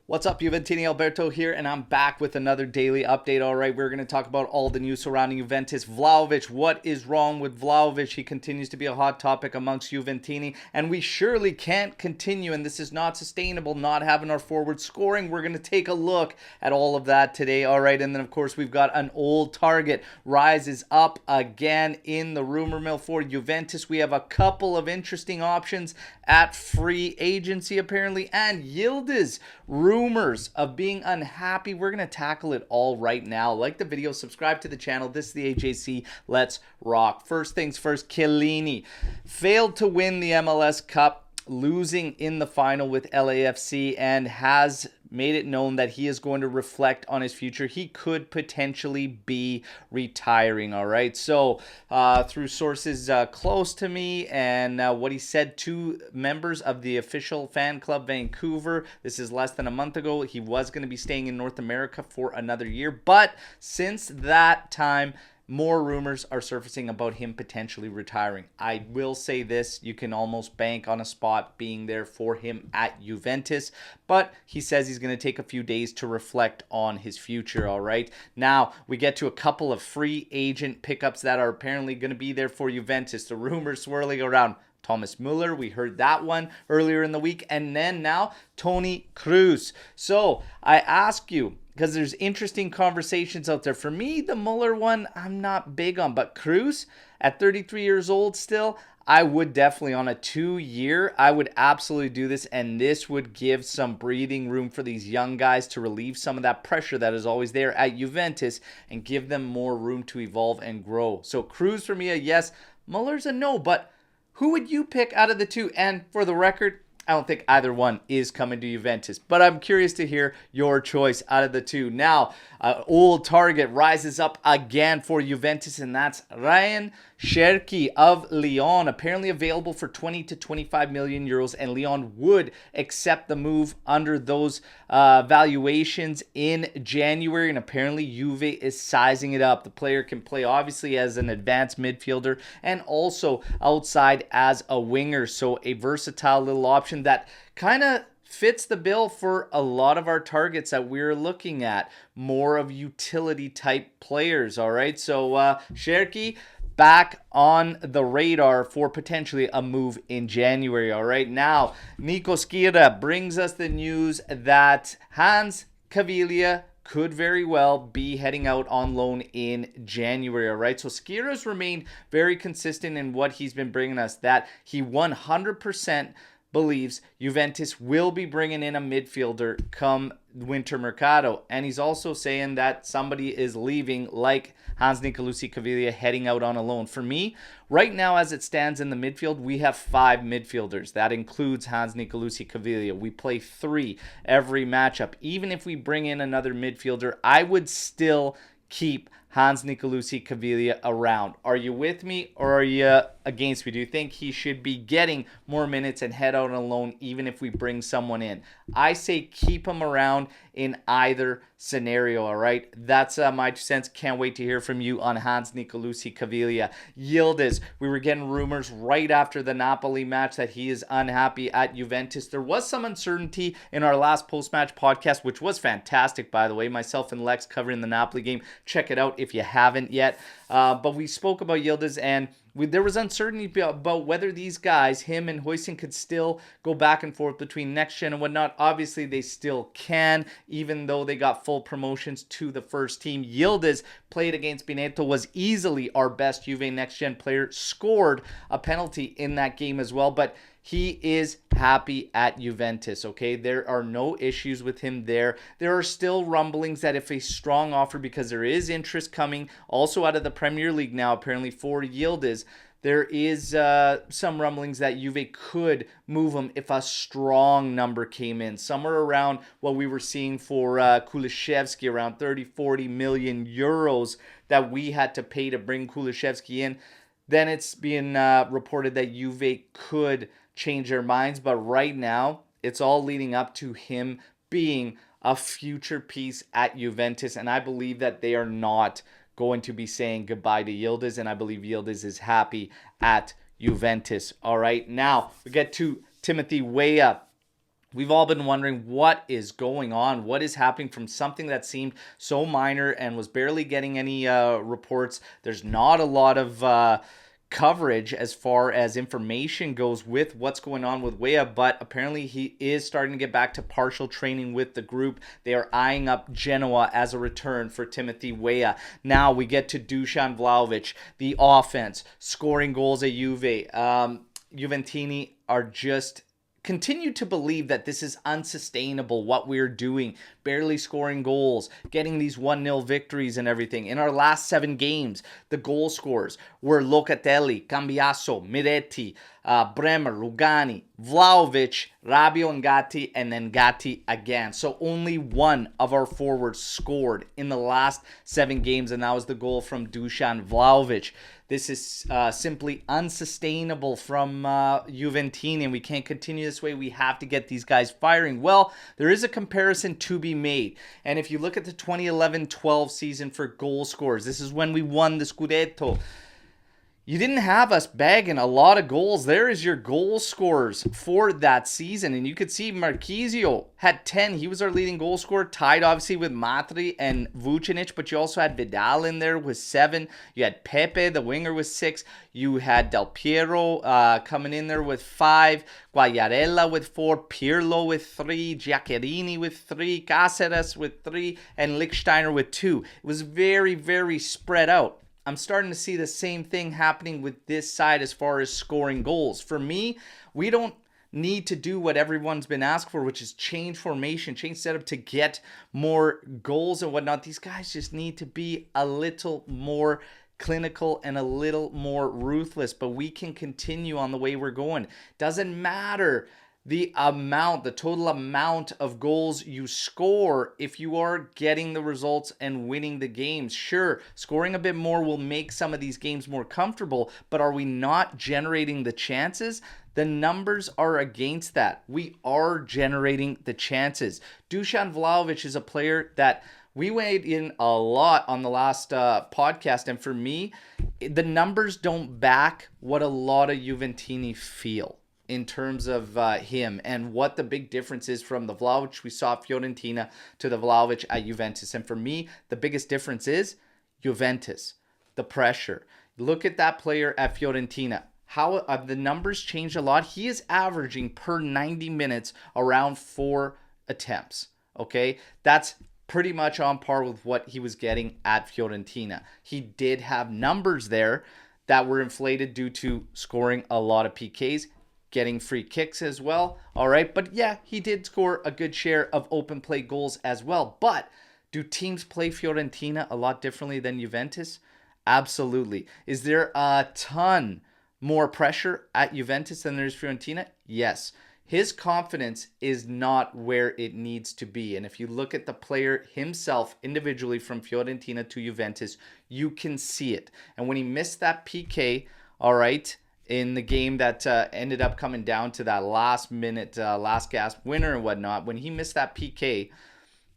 What's up, Juventini? Alberto here, and I'm back with another daily update. All right, we're going to talk about all the news surrounding Juventus. Vlahovic, what is wrong with Vlahovic? He continues to be a hot topic amongst Juventini, and we surely can't continue, and this is not sustainable, not having our forward scoring. We're going to take a look at all of that today. All right, and then, of course, we've got an old target rises up again in the rumor mill for Juventus. We have a couple of interesting options at free agency, apparently, and Yildiz rumors of being unhappy. We're going to tackle it all right now. Like the video, subscribe to the channel. This is the AJC. Let's rock. First things first, Chiellini failed to win the MLS Cup, losing in the final with LAFC, and has made it known that he is going to reflect on his future. He could potentially be retiring, all right? So through sources close to me and what he said to members of the official fan club Vancouver, this is less than a month ago, he was going to be staying in North America for another year. But since that time, more rumors are surfacing about him potentially retiring. I will say this, you can almost bank on a spot being there for him at Juventus, but he says he's going to take a few days to reflect on his future, all right? Now, we get to a couple of free agent pickups that are apparently going to be there for Juventus. The rumors swirling around Thomas Muller, we heard that one earlier in the week, and then now Toni Kroos. So I ask you, because there's interesting conversations out there. For me, the Muller one, I'm not big on. But Kroos, at 33 years old still, I would definitely, on a 2-year, I would absolutely do this. And this would give some breathing room for these young guys to relieve some of that pressure that is always there at Juventus and give them more room to evolve and grow. So Kroos for me, a yes. Muller's a no. But who would you pick out of the two? And for the record, I don't think either one is coming to Juventus, but I'm curious to hear your choice out of the two. Now, old target rises up again for Juventus, and that's Ryan Cherki of Lyon, apparently available for 20 to 25 million euros, and Lyon would accept the move under those valuations in January, and apparently Juve is sizing it up. The player can play obviously as an advanced midfielder and also outside as a winger, so a versatile little option that kind of fits the bill for a lot of our targets that we're looking at. More of utility type players, all right? So Cherki back on the radar for potentially a move in January, all right? Now, Nico Skira brings us the news that Hans Caviglia could very well be heading out on loan in January, all right? So Skira's remained very consistent in what he's been bringing us, that he 100% believes Juventus will be bringing in a midfielder come winter mercado. And he's also saying that somebody is leaving, like Hans Nicolucci Caviglia, heading out on a loan. For me, right now as it stands in the midfield, we have 5 midfielders. That includes Hans Nicolucci Caviglia. We play 3 every matchup. Even if we bring in another midfielder, I would still keep Hans Nicolucci Caviglia around. Are you with me or are you against me? Do you think he should be getting more minutes and head out on loan even if we bring someone in? I say keep him around in either scenario, all right? That's my 2 cents. Can't wait to hear from you on Hans Nicolucci Caviglia. Yildiz, we were getting rumors right after the Napoli match that he is unhappy at Juventus. There was some uncertainty in our last post-match podcast, which was fantastic, by the way. Myself and Lex covering the Napoli game. Check it out if you haven't yet. But we spoke about Yildiz, and there was uncertainty about whether these guys, him and Huijsen, could still go back and forth between next gen and whatnot. Obviously, they still can, even though they got full promotions to the first team. Yildiz played against Benetto, was easily our best Juve next gen player, scored a penalty in that game as well, but he is happy at Juventus, okay? There are no issues with him there. There are still rumblings that if a strong offer, because there is interest coming also out of the Premier League now, apparently for Yildiz, there is some rumblings that Juve could move him if a strong number came in, somewhere around what we were seeing for Kulusevski, around 30-40 million euros that we had to pay to bring Kulusevski in. Then it's being reported that Juve could change their minds, but right now it's all leading up to him being a future piece at Juventus, and I believe that they are not going to be saying goodbye to Yildiz, and I believe Yildiz is happy at Juventus. All right, now we get to Timothy Weah We've all been wondering what is going on, what is happening from something that seemed so minor and was barely getting any reports. There's not a lot of coverage as far as information goes with what's going on with Weah, but apparently he is starting to get back to partial training with the group. They are eyeing up Genoa as a return for Timothy Weah. Now we get to Dusan Vlahovic, the offense, scoring goals at Juve. Juventini are just continue to believe that this is unsustainable, what we're doing, barely scoring goals, getting these 1-0 victories and everything. In our last 7 games, the goal scorers were Locatelli, Cambiaso, Miretti, Bremer, Rugani, Vlahovic, Rabiot and Gatti, and then Gatti again. So only one of our forwards scored in the last 7 games, and that was the goal from Dusan Vlahovic. This is simply unsustainable from Juventini, and we can't continue this way. We have to get these guys firing. Well, there is a comparison to be made. And if you look at the 2011-12 season for goal scorers, this is when we won the Scudetto. You didn't have us bagging a lot of goals. There is your goal scorers for that season. And you could see Marchisio had 10. He was our leading goal scorer, tied obviously with Matri and Vucinic. But you also had Vidal in there with 7. You had Pepe, the winger, with 6. You had Del Piero coming in there with 5. Guagliarella with 4. Pirlo with 3. Giaccherini with 3. Cáceres with 3. And Lichtsteiner with 2. It was very, very spread out. I'm starting to see the same thing happening with this side as far as scoring goals. For me, we don't need to do what everyone's been asked for, which is change formation, change setup to get more goals and whatnot. These guys just need to be a little more clinical and a little more ruthless, but we can continue on the way we're going. Doesn't matter the total amount of goals you score if you are getting the results and winning the games. Sure, scoring a bit more will make some of these games more comfortable, but are we not generating the chances? The numbers are against that. We are generating the chances. Dusan Vlahovic is a player that we weighed in a lot on the last podcast, and for me, the numbers don't back what a lot of Juventini feel in terms of him and what the big difference is from the Vlahovic we saw at Fiorentina to the Vlahovic at Juventus. And for me, the biggest difference is Juventus, the pressure. Look at that player at Fiorentina. How the numbers changed a lot. He is averaging per 90 minutes around 4 attempts. Okay, that's pretty much on par with what he was getting at Fiorentina. He did have numbers there that were inflated due to scoring a lot of PKs, getting free kicks as well. All right, but yeah, he did score a good share of open play goals as well. But do teams play Fiorentina a lot differently than Juventus? Absolutely. Is there a ton more pressure at Juventus than there is Fiorentina? Yes. His confidence is not where it needs to be. And if you look at the player himself individually from Fiorentina to Juventus, you can see it. And when he missed that PK, all right, in the game that ended up coming down to that last minute, last gasp winner and whatnot, when he missed that PK,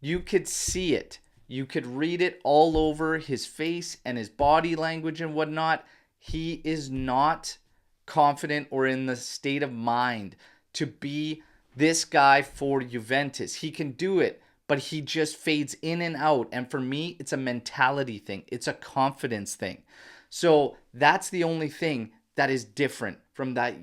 you could see it. You could read it all over his face and his body language and whatnot. He is not confident or in the state of mind to be this guy for Juventus. He can do it, but he just fades in and out. And for me, it's a mentality thing. It's a confidence thing. So that's the only thing that is different from that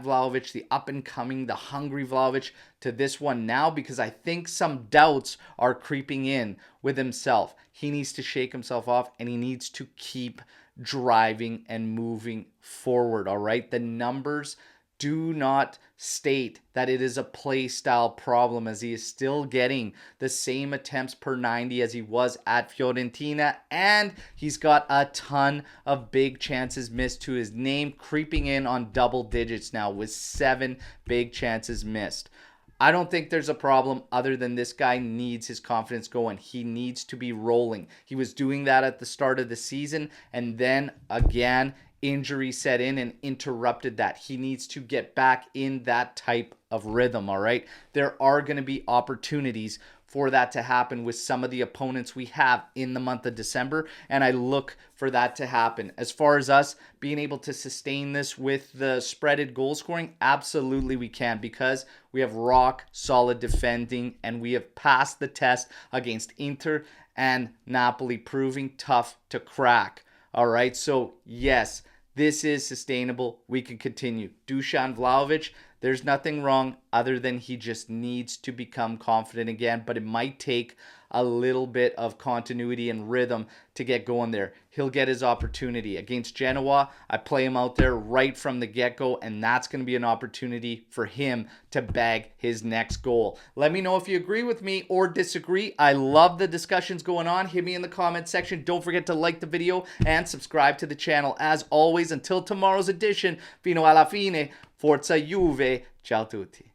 Vlahovic, the up-and-coming, the hungry Vlahovic, to this one now, because I think some doubts are creeping in with himself. He needs to shake himself off, and he needs to keep driving and moving forward, all right? The numbers do not state that it is a play style problem, as he is still getting the same attempts per 90 as he was at Fiorentina, and he's got a ton of big chances missed to his name, creeping in on double digits now with 7 big chances missed. I don't think there's a problem other than this guy needs his confidence going. He needs to be rolling. He was doing that at the start of the season, and then again, injury set in and interrupted that. He needs to get back in that type of rhythm, all right? There are going to be opportunities for that to happen with some of the opponents we have in the month of December, and I look for that to happen. As far as us being able to sustain this with the spreaded goal scoring, absolutely we can, because we have rock solid defending and we have passed the test against Inter and Napoli, proving tough to crack. All right, so yes, this is sustainable. We can continue. Dusan Vlahovic, there's nothing wrong other than he just needs to become confident again, but it might take a little bit of continuity and rhythm to get going there. He'll get his opportunity. Against Genoa, I play him out there right from the get-go, and that's going to be an opportunity for him to bag his next goal. Let me know if you agree with me or disagree. I love the discussions going on. Hit me in the comment section. Don't forget to like the video and subscribe to the channel. As always, until tomorrow's edition, fino alla fine, forza Juve, ciao tutti.